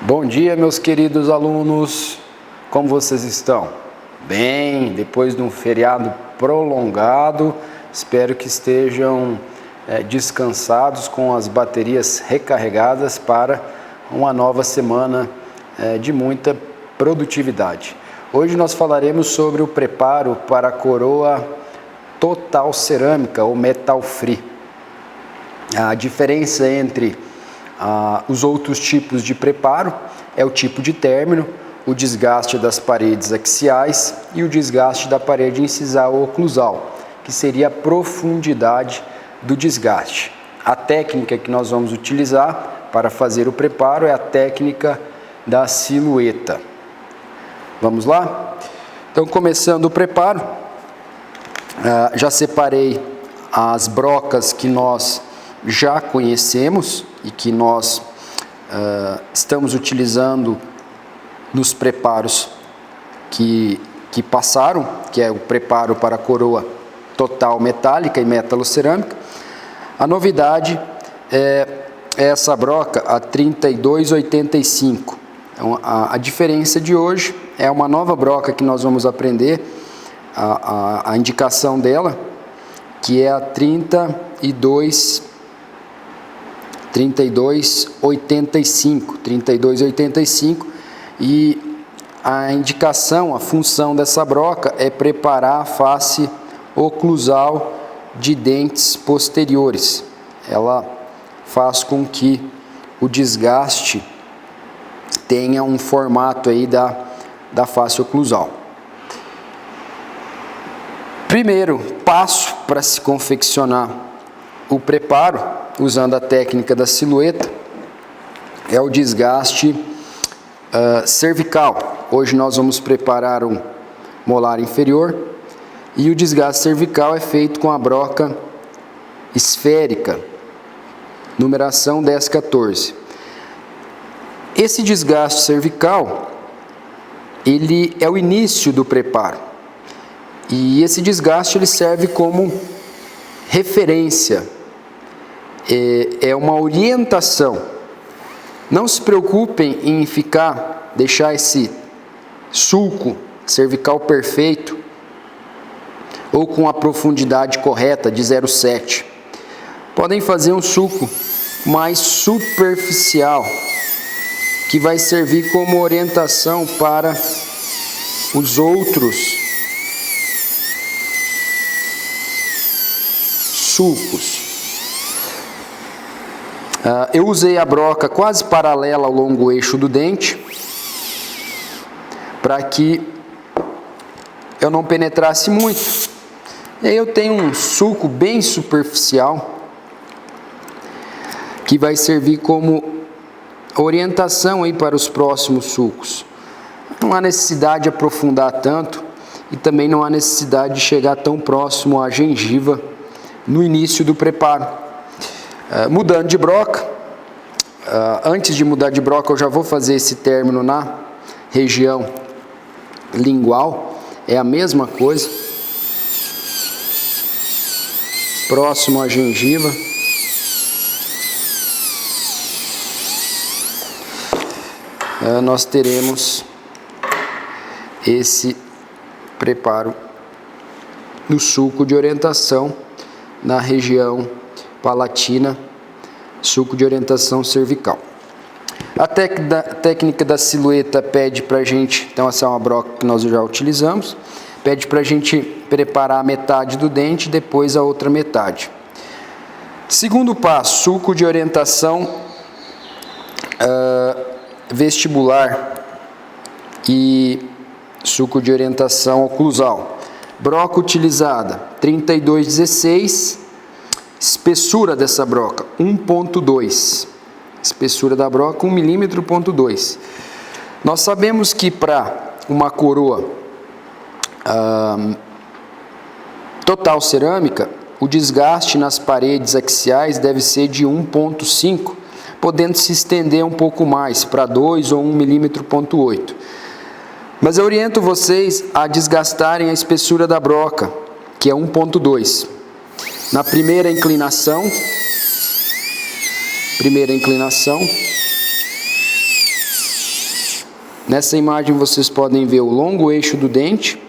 Bom dia, meus queridos alunos, como vocês estão? Bem, depois de um feriado prolongado, espero que estejam descansados com as baterias recarregadas para uma nova semana de muita produtividade. Hoje nós falaremos sobre o preparo para a coroa total cerâmica ou metal free. A diferença entre os outros tipos de preparo é o tipo de término, o desgaste das paredes axiais e o desgaste da parede incisal ou oclusal, que seria a profundidade do desgaste. A técnica que nós vamos utilizar para fazer o preparo é a técnica da silhueta. Vamos lá? Então, começando o preparo, já separei as brocas que nós já conhecemos e que nós estamos utilizando nos preparos que passaram, que é o preparo para a coroa total metálica e metalocerâmica. A novidade é essa broca, a 3285. Então, a diferença de hoje é uma nova broca que nós vamos aprender, a indicação dela, que é a 3285, e a indicação, a função dessa broca é preparar a face oclusal de dentes posteriores. Ela faz com que o desgaste tenha um formato aí da face oclusal. Primeiro passo para se confeccionar o preparo, usando a técnica da silhueta, é o desgaste cervical. Hoje nós vamos preparar um molar inferior e o desgaste cervical é feito com a broca esférica, numeração 1014. Esse desgaste cervical, ele é o início do preparo e esse desgaste ele serve como referência, é uma orientação. Não se preocupem em deixar esse sulco cervical perfeito ou com a profundidade correta de 0,7. Podem fazer um sulco mais superficial, que vai servir como orientação para os outros sulcos. Eu usei a broca quase paralela ao longo eixo do dente, para que eu não penetrasse muito. E aí eu tenho um sulco bem superficial, que vai servir como orientação aí para os próximos sulcos. Não há necessidade de aprofundar tanto e também não há necessidade de chegar tão próximo à gengiva no início do preparo. Mudando de broca, antes de mudar de broca eu já vou fazer esse término na região lingual, é a mesma coisa, próximo à gengiva. Nós teremos esse preparo no sulco de orientação na região palatina, sulco de orientação cervical. A técnica da silhueta pede para a gente, então essa é uma broca que nós já utilizamos, pede para a gente preparar a metade do dente e depois a outra metade. Segundo passo, sulco de orientação vestibular e sulco de orientação oclusal. Broca utilizada 3216, espessura dessa broca 1.2, espessura da broca 1,2 mm. Nós sabemos que para uma coroa total cerâmica, o desgaste nas paredes axiais deve ser de 1.5, podendo se estender um pouco mais para 2 ou 1,8 mm. Mas eu oriento vocês a desgastarem a espessura da broca, que é 1.2. Na primeira inclinação, Nessa imagem vocês podem ver o longo eixo do dente.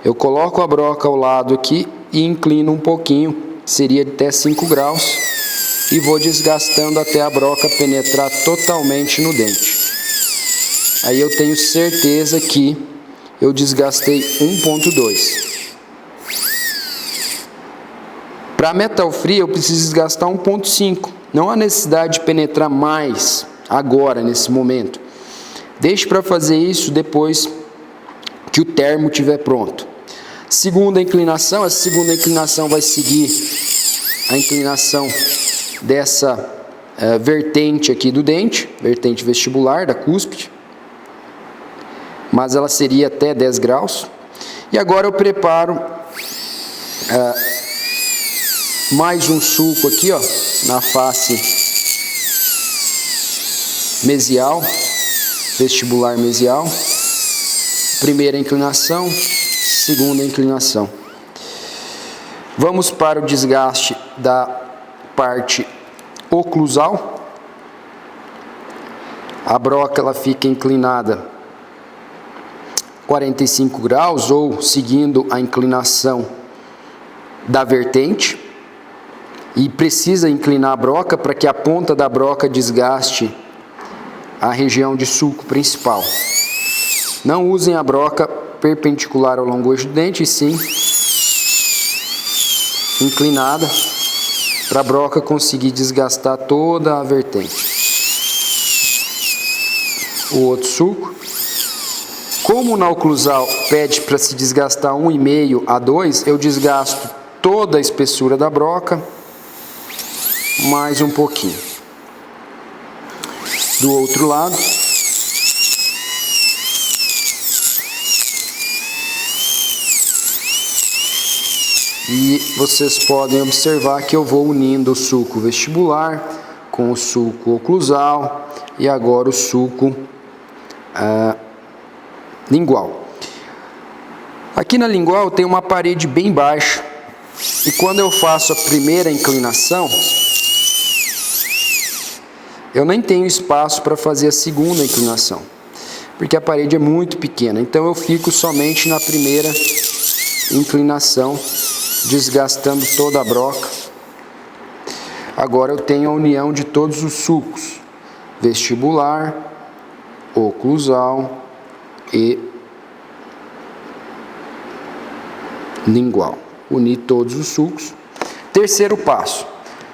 Eu coloco a broca ao lado aqui e inclino um pouquinho, seria até 5 graus, e vou desgastando até a broca penetrar totalmente no dente. Aí eu tenho certeza que eu desgastei 1.2. Para metal free eu preciso desgastar 1.5. Não há necessidade de penetrar mais agora, nesse momento. Deixe para fazer isso depois que o termo estiver pronto. Segunda inclinação, essa segunda inclinação vai seguir a inclinação dessa vertente aqui do dente, vertente vestibular da cúspide, mas ela seria até 10 graus. E agora eu preparo mais um sulco aqui, ó, na face mesial, vestibular mesial. Primeira inclinação, segunda inclinação. Vamos para o desgaste da parte oclusal. A broca ela fica inclinada 45 graus ou seguindo a inclinação da vertente. E precisa inclinar a broca para que a ponta da broca desgaste a região de sulco principal. Não usem a broca perpendicular ao longo eixo do dente, e sim inclinada, para a broca conseguir desgastar toda a vertente. O outro sulco. Como na oclusal pede para se desgastar 1,5 a 2, eu desgasto toda a espessura da broca, mais um pouquinho. Do outro lado, e vocês podem observar que eu vou unindo o sulco vestibular com o sulco oclusal e agora o sulco lingual. Aqui na lingual tem uma parede bem baixa, e quando eu faço a primeira inclinação, eu nem tenho espaço para fazer a segunda inclinação, porque a parede é muito pequena. Então eu fico somente na primeira inclinação, desgastando toda a broca. Agora eu tenho a união de todos os sulcos, vestibular, oclusal e lingual. Uni todos os sulcos. Terceiro passo.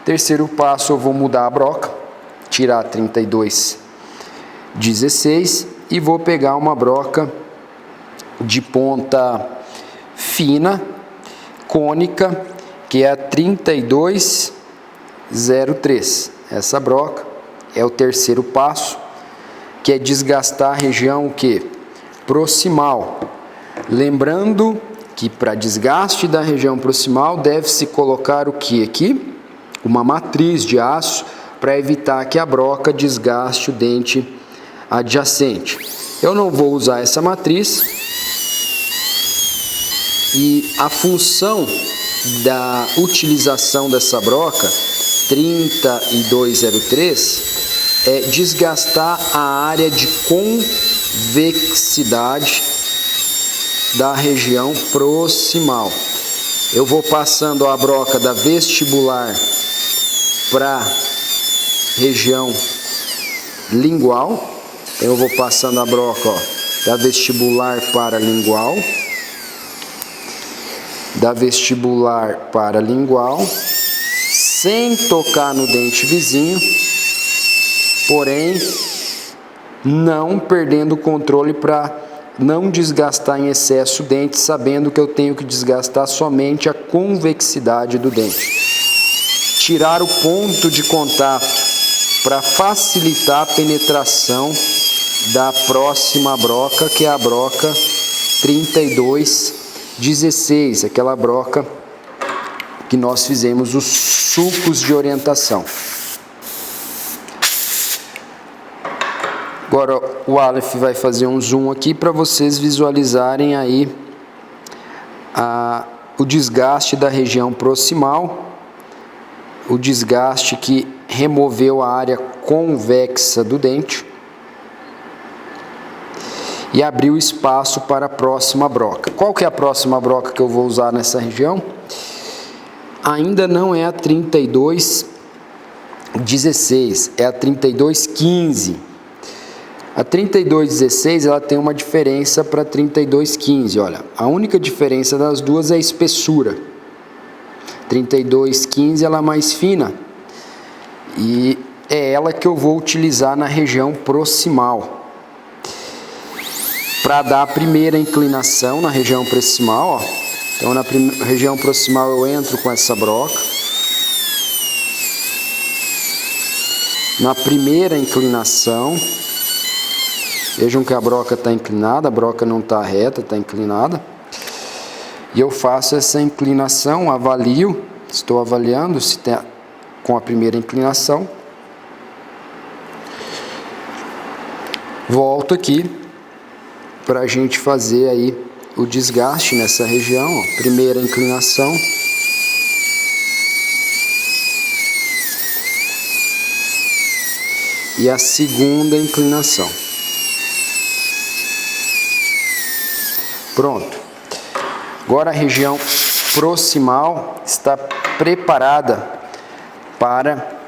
Terceiro passo, eu vou mudar a broca, tirar 32,16 e vou pegar uma broca de ponta fina, cônica, que é a 32,03. Essa broca é o terceiro passo, que é desgastar a região o quê? Proximal. Lembrando que para desgaste da região proximal deve-se colocar o que aqui? Uma matriz de aço, para evitar que a broca desgaste o dente adjacente. Eu não vou usar essa matriz, e a função da utilização dessa broca 32,03 é desgastar a área de convexidade da região proximal. Eu vou passando a broca da vestibular para região lingual. Eu vou passando a broca, ó, da vestibular para lingual, da vestibular para lingual, sem tocar no dente vizinho, porém não perdendo o controle para não desgastar em excesso o dente, sabendo que eu tenho que desgastar somente a convexidade do dente. Tirar o ponto de contato para facilitar a penetração da próxima broca, que é a broca 32,16, aquela broca que nós fizemos os sulcos de orientação. Agora o Aleph vai fazer um zoom aqui para vocês visualizarem aí o desgaste da região proximal, o desgaste que removeu a área convexa do dente. e abrir o espaço para a próxima broca. Qual que é a próxima broca que eu vou usar nessa região? Ainda não é a 32,16, é a 32,15. A 32,16 ela tem uma diferença para a 32,15, olha, a única diferença das duas é a espessura. 32,15 ela é mais fina e é ela que eu vou utilizar na região proximal. Para dar a primeira inclinação na região proximal, ó. Então na região proximal eu entro com essa broca. Na primeira inclinação, vejam que a broca está inclinada, a broca não está reta, está inclinada. E eu faço essa inclinação, avalio, estou avaliando se tem com a primeira inclinação. Volto aqui para a gente fazer aí o desgaste nessa região, ó. Primeira inclinação. E a segunda inclinação. Pronto. Agora a região proximal está preparada para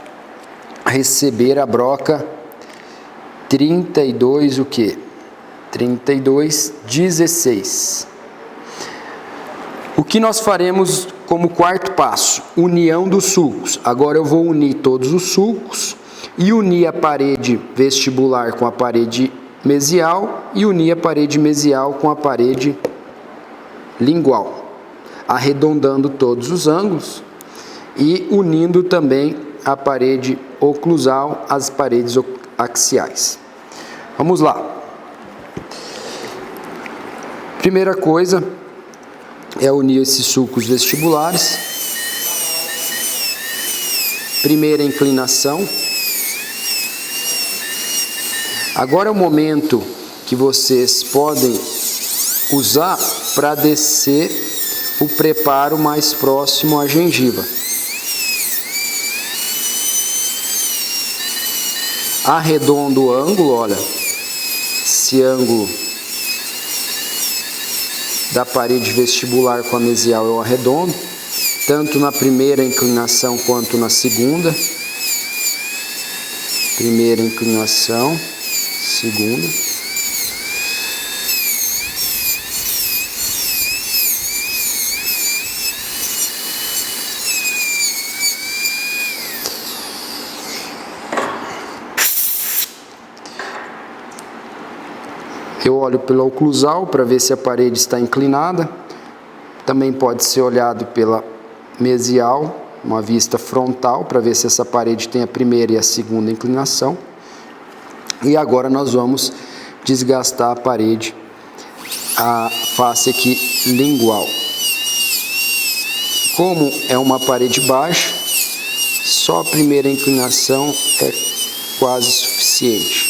receber a broca 32 o quê? 32,16. O que nós faremos como quarto passo? União dos sulcos. Agora eu vou unir todos os sulcos e unir a parede vestibular com a parede mesial e unir a parede mesial com a parede lingual, arredondando todos os ângulos e unindo também a parede oclusal às paredes axiais. Vamos lá. Primeira coisa é unir esses sulcos vestibulares. Primeira inclinação. Agora é o momento que vocês podem usar para descer o preparo mais próximo à gengiva. Arredondo o ângulo, olha, esse ângulo da parede vestibular com a mesial eu arredondo, tanto na primeira inclinação quanto na segunda. Primeira inclinação, segunda. Eu olho pela oclusal para ver se a parede está inclinada. Também pode ser olhado pela mesial, uma vista frontal, para ver se essa parede tem a primeira e a segunda inclinação. E agora nós vamos desgastar a parede, a face aqui lingual. Como é uma parede baixa, só a primeira inclinação é quase suficiente.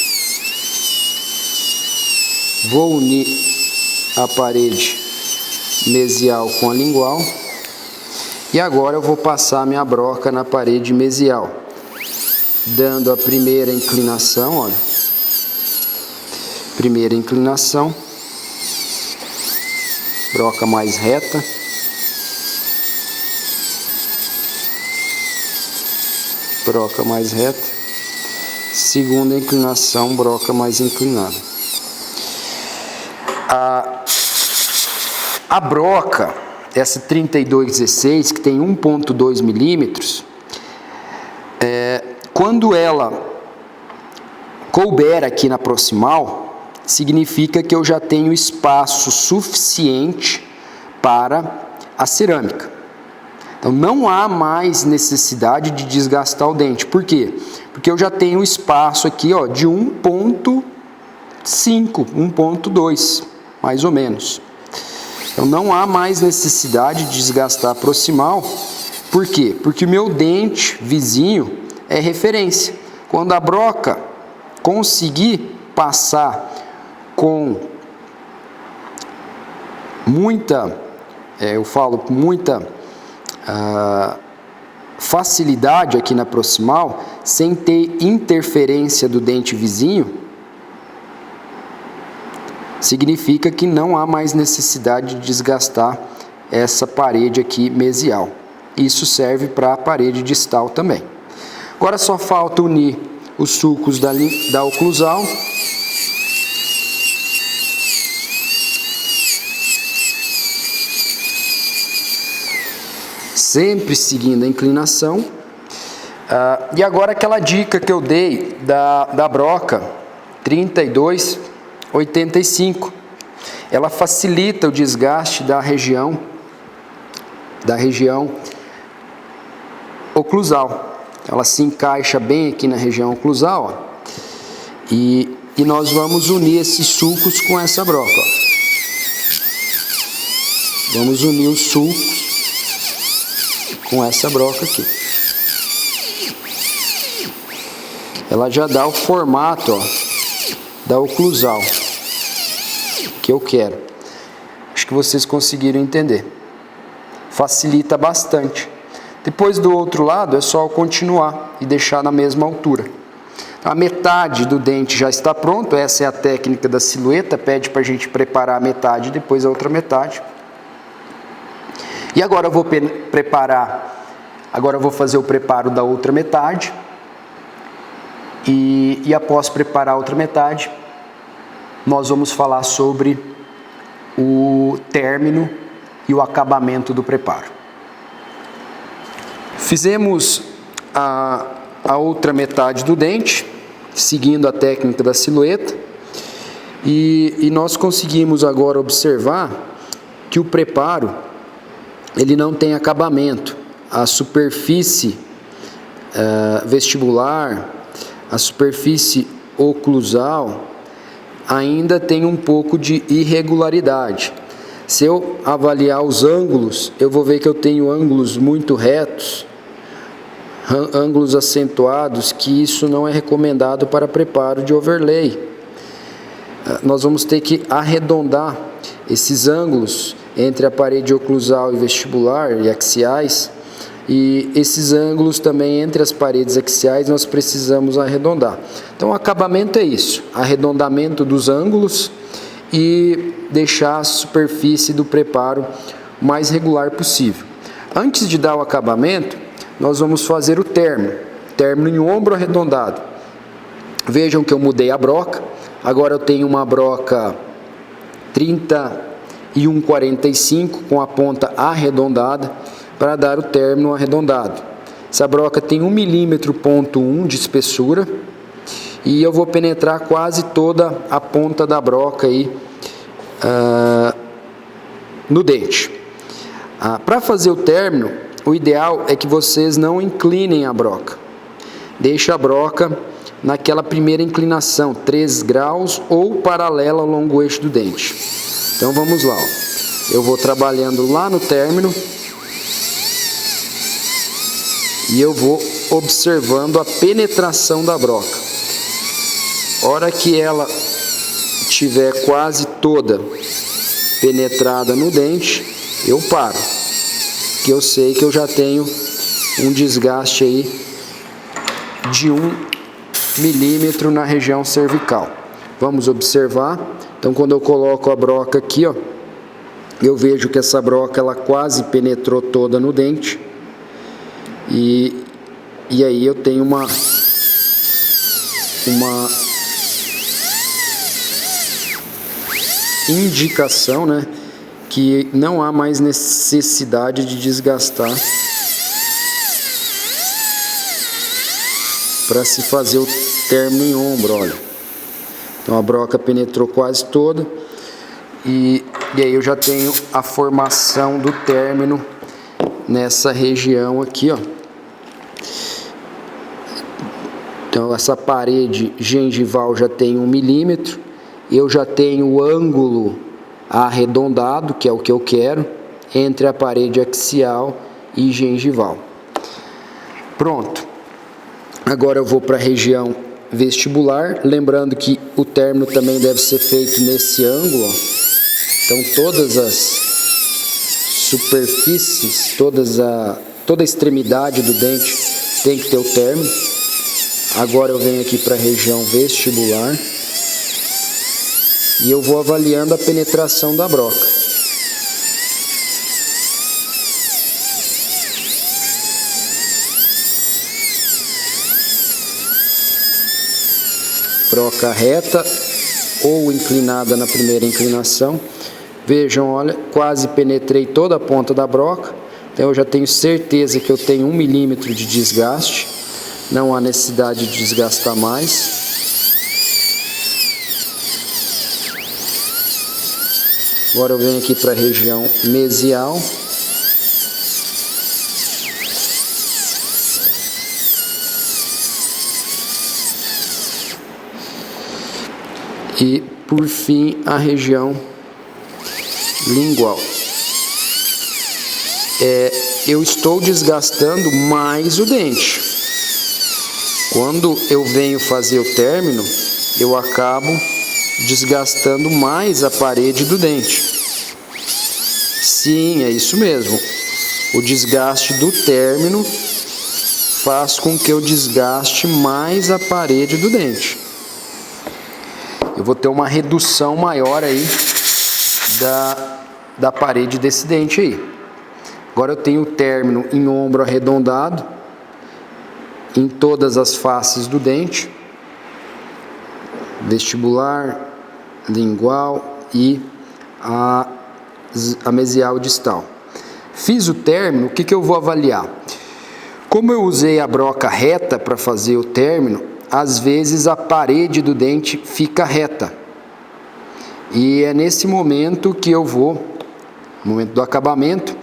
Vou unir a parede mesial com a lingual e agora eu vou passar minha broca na parede mesial, dando a primeira inclinação, olha, primeira inclinação, broca mais reta, broca mais reta, segunda inclinação, broca mais inclinada. A broca, essa 32,16, que tem 1,2 milímetros, quando ela couber aqui na proximal, significa que eu já tenho espaço suficiente para a cerâmica. Então não há mais necessidade de desgastar o dente. Por quê? Porque eu já tenho espaço aqui, ó, de 1,5, 1,2, mais ou menos. Então não há mais necessidade de desgastar a proximal. Por quê? Porque o meu dente vizinho é referência. Quando a broca conseguir passar com muita, muita facilidade aqui na proximal, sem ter interferência do dente vizinho, significa que não há mais necessidade de desgastar essa parede aqui mesial. Isso serve para a parede distal também. Agora só falta unir os sulcos da oclusal. Sempre seguindo a inclinação. E agora aquela dica que eu dei da broca 3285, ela facilita o desgaste da região oclusal. Ela se encaixa bem aqui na região oclusal, ó. E nós vamos unir esses sulcos com essa broca, ó. Vamos unir os sulcos com essa broca aqui. Ela já dá o formato, ó, da oclusal que eu quero. Acho que vocês conseguiram entender. Facilita bastante. Depois do outro lado é só continuar e deixar na mesma altura. A metade do dente já está pronto. Essa é a técnica da silhueta. Pede para a gente preparar a metade e depois a outra metade. E agora eu vou fazer o preparo da outra metade. E após preparar a outra metade, nós vamos falar sobre o término e o acabamento do preparo. Fizemos a outra metade do dente, seguindo a técnica da silhueta, e nós conseguimos agora observar que o preparo ele não tem acabamento. A superfície vestibular, a superfície oclusal ainda tem um pouco de irregularidade. Se eu avaliar os ângulos, eu vou ver que eu tenho ângulos muito retos, ângulos acentuados, que isso não é recomendado para preparo de overlay. Nós vamos ter que arredondar esses ângulos entre a parede oclusal e vestibular e axiais, e esses ângulos também entre as paredes axiais nós precisamos arredondar. Então o acabamento é isso, arredondamento dos ângulos e deixar a superfície do preparo o mais regular possível. Antes de dar o acabamento, nós vamos fazer o término em ombro arredondado. Vejam que eu mudei a broca, agora eu tenho uma broca 3145 com a ponta arredondada para dar o término arredondado. Essa broca tem 1,1 mm de espessura e eu vou penetrar quase toda a ponta da broca aí no dente. Para fazer o término, o ideal é que vocês não inclinem a broca. Deixe a broca naquela primeira inclinação, 3 graus ou paralela ao longo eixo do dente. Então vamos lá, ó. Eu vou trabalhando lá no término e eu vou observando a penetração da broca. Hora que ela estiver quase toda penetrada no dente, eu paro, que eu sei que eu já tenho um desgaste aí de 1 milímetro na região cervical. Vamos observar. Então quando eu coloco a broca aqui, ó, eu vejo que essa broca ela quase penetrou toda no dente. E aí eu tenho uma indicação, né, que não há mais necessidade de desgastar para se fazer o término em ombro, olha. Então a broca penetrou quase toda e aí eu já tenho a formação do término nessa região aqui, ó. Então essa parede gengival já tem 1 milímetro, eu já tenho o ângulo arredondado, que é o que eu quero, entre a parede axial e gengival. Pronto. Agora eu vou para a região vestibular, lembrando que o término também deve ser feito nesse ângulo, ó. Então todas as superfícies, toda a extremidade do dente tem que ter o término. Agora eu venho aqui para a região vestibular e eu vou avaliando a penetração da broca. Broca reta ou inclinada na primeira inclinação. Vejam, olha, quase penetrei toda a ponta da broca. Então eu já tenho certeza que eu tenho 1 milímetro de desgaste. Não há necessidade de desgastar mais. Agora eu venho aqui para a região mesial. E, por fim, a região lingual. Eu estou desgastando mais o dente. Quando eu venho fazer o término, eu acabo desgastando mais a parede do dente. Sim, é isso mesmo. O desgaste do término faz com que eu desgaste mais a parede do dente. Eu vou ter uma redução maior aí da parede desse dente aí. Agora eu tenho o término em ombro arredondado em todas as faces do dente, vestibular, lingual e a mesial distal. Fiz o término, o que eu vou avaliar? Como eu usei a broca reta para fazer o término, às vezes a parede do dente fica reta. E é nesse momento que eu vou, no momento do acabamento,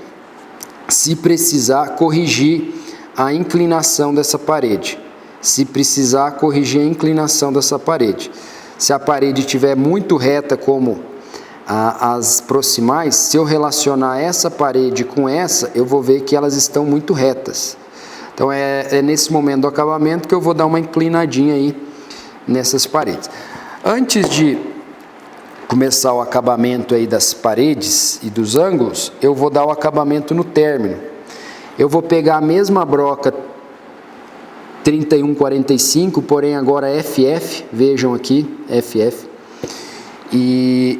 se precisar corrigir a inclinação dessa parede. Se precisar corrigir a inclinação dessa parede. Se a parede estiver muito reta como as proximais, se eu relacionar essa parede com essa, eu vou ver que elas estão muito retas. Então é nesse momento do acabamento que eu vou dar uma inclinadinha aí nessas paredes. Antes de começar o acabamento aí das paredes e dos ângulos, eu vou dar o acabamento no término. Eu vou pegar a mesma broca 3145, porém agora FF, vejam aqui, FF. E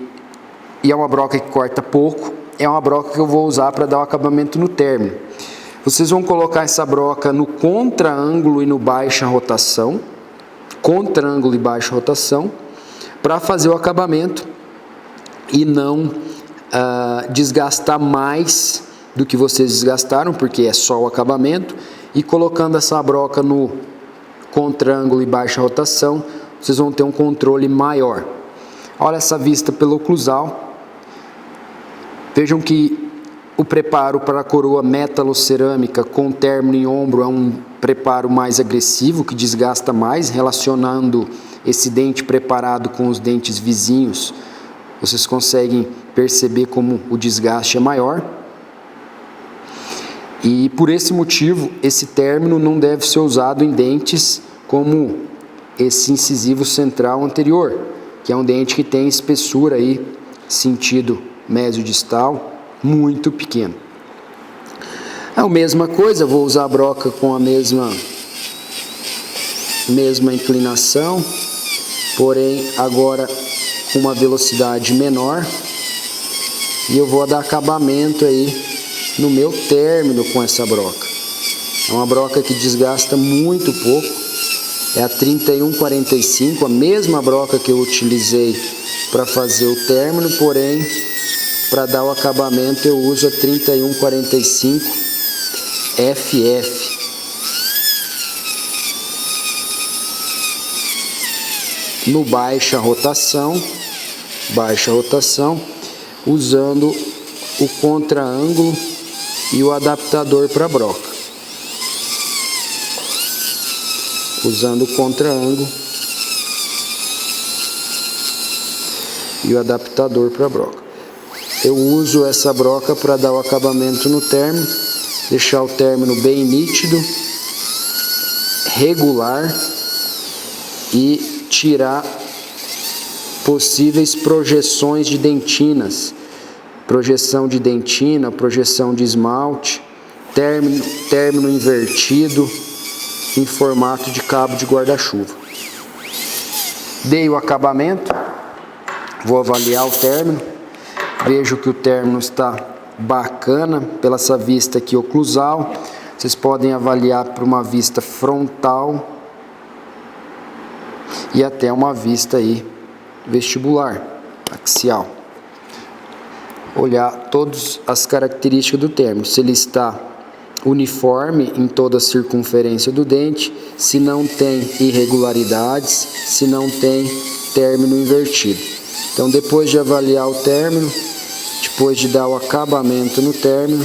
é uma broca que corta pouco, é uma broca que eu vou usar para dar o acabamento no término. Vocês vão colocar essa broca no contra-ângulo e no baixa rotação, contra-ângulo e baixa rotação, para fazer o acabamento e não desgastar mais do que vocês desgastaram, porque é só o acabamento, e colocando essa broca no contra-ângulo e baixa rotação, vocês vão ter um controle maior. Olha essa vista pelo oclusal. Vejam que o preparo para a coroa metalocerâmica com término em ombro é um preparo mais agressivo, que desgasta mais, relacionando esse dente preparado com os dentes vizinhos. Vocês conseguem perceber como o desgaste é maior. E por esse motivo, esse término não deve ser usado em dentes como esse incisivo central anterior, que é um dente que tem espessura aí, sentido mesiodistal, muito pequeno. A mesma coisa, vou usar a broca com a mesma inclinação, porém agora com uma velocidade menor, e eu vou dar acabamento aí no meu término com essa broca. É uma broca que desgasta muito pouco, é a 3145, a mesma broca que eu utilizei para fazer o término, porém para dar o acabamento eu uso a 3145 FF. No baixa rotação, usando o contra-ângulo e o adaptador para a broca. Usando o contra-ângulo e o adaptador para a broca. Eu uso essa broca para dar o acabamento no término, deixar o término bem nítido, regular e tirar possíveis projeções de dentinas, projeção de dentina, projeção de esmalte, término invertido em formato de cabo de guarda-chuva. Dei o acabamento, Vou avaliar o término, vejo que o término está bacana pela essa vista aqui oclusal. Vocês podem avaliar por uma vista frontal e até uma vista aí vestibular, axial. Olhar todas as características do término, se ele está uniforme em toda a circunferência do dente, se não tem irregularidades, se não tem término invertido. Então, depois de avaliar o término, depois de dar o acabamento no término,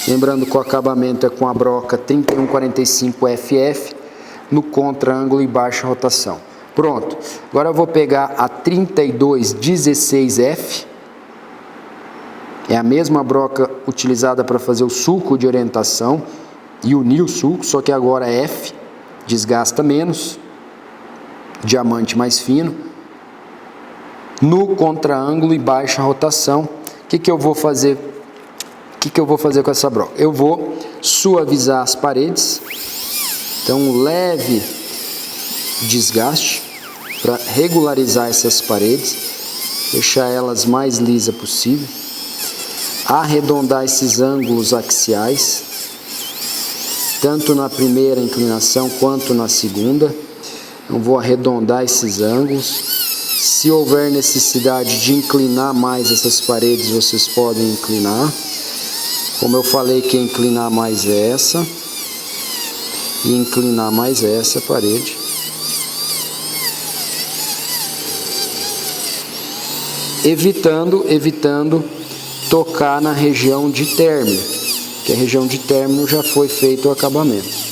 lembrando que o acabamento é com a broca 3145 FF no contra-ângulo e baixa rotação. Pronto. Agora eu vou pegar a 3216F. É a mesma broca utilizada para fazer o sulco de orientação e unir o sulco, só que agora é F, desgasta menos, diamante mais fino, no contra-ângulo e baixa rotação. O que eu vou fazer? O que eu vou fazer com essa broca? Eu vou suavizar as paredes, então um leve desgaste para regularizar essas paredes, deixar elas mais lisas possível, arredondar esses ângulos axiais, tanto na primeira inclinação quanto na segunda. Eu vou arredondar esses ângulos. Se houver necessidade de inclinar mais essas paredes, vocês podem inclinar. Como eu falei, que inclinar mais é essa e inclinar mais é essa parede. Evitando tocar na região de término, que a região de término já foi feito o acabamento.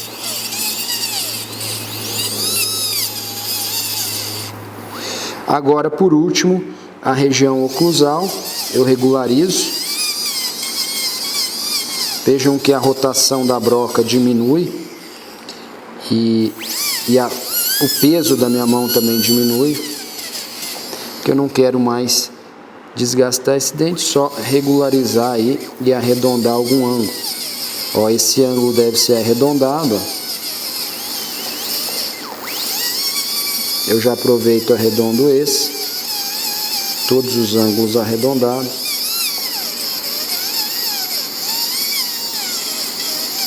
Agora, por último, a região oclusal, eu regularizo. Vejam que a rotação da broca diminui e o peso da minha mão também diminui, porque eu não quero mais desgastar esse dente, só regularizar aí e arredondar algum ângulo. Ó, esse ângulo deve ser arredondado, ó. Eu já aproveito e arredondo esse, todos os ângulos arredondados,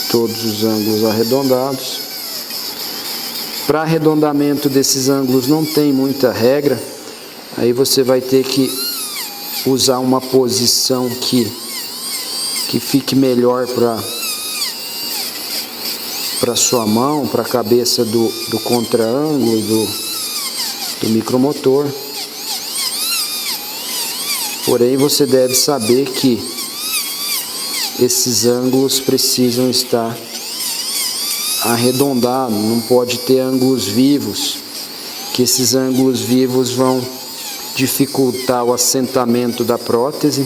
todos os ângulos arredondados. Para arredondamento desses ângulos não tem muita regra, aí você vai ter que usar uma posição que fique melhor para sua mão, para a cabeça do contra-ângulo do micromotor. Porém, você deve saber que esses ângulos precisam estar arredondados, não pode ter ângulos vivos, que esses ângulos vivos vão dificultar o assentamento da prótese,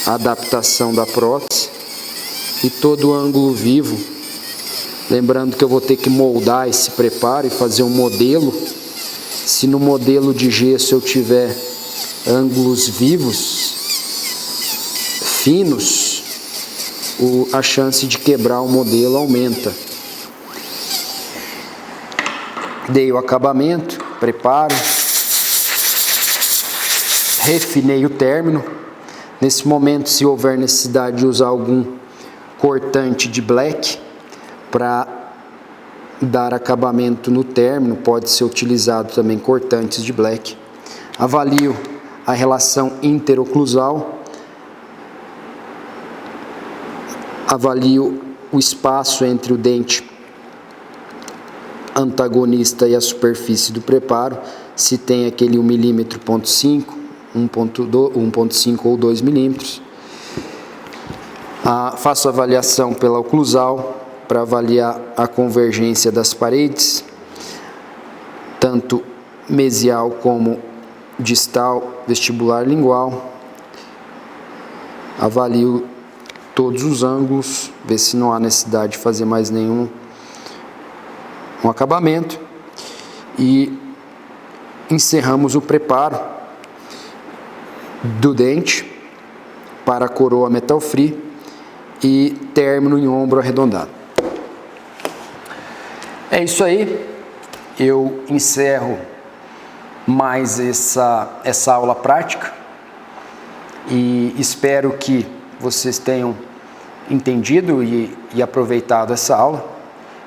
a adaptação da prótese e todo ângulo vivo. Lembrando que eu vou ter que moldar esse preparo e fazer um modelo. Se no modelo de gesso eu tiver ângulos vivos, finos, a chance de quebrar o modelo aumenta. Dei o acabamento, preparo, refinei o término. Nesse momento, se houver necessidade de usar algum cortante de black para dar acabamento no término, pode ser utilizado também cortantes de black. Avalio a relação interoclusal, avalio o espaço entre o dente antagonista e a superfície do preparo, se tem aquele 1,5 mm, 1,5 ou 2 milímetros. Faço avaliação pela oclusal para avaliar a convergência das paredes, tanto mesial como distal, vestibular, lingual. Avalio todos os ângulos, ver se não há necessidade de fazer mais nenhum acabamento e encerramos o preparo do dente para a coroa metal free e término em ombro arredondado. É isso aí, eu encerro mais essa aula prática e espero que vocês tenham entendido e aproveitado essa aula,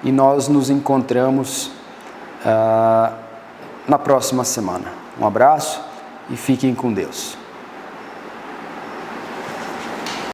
e nós nos encontramos na próxima semana. Um abraço e fiquem com Deus.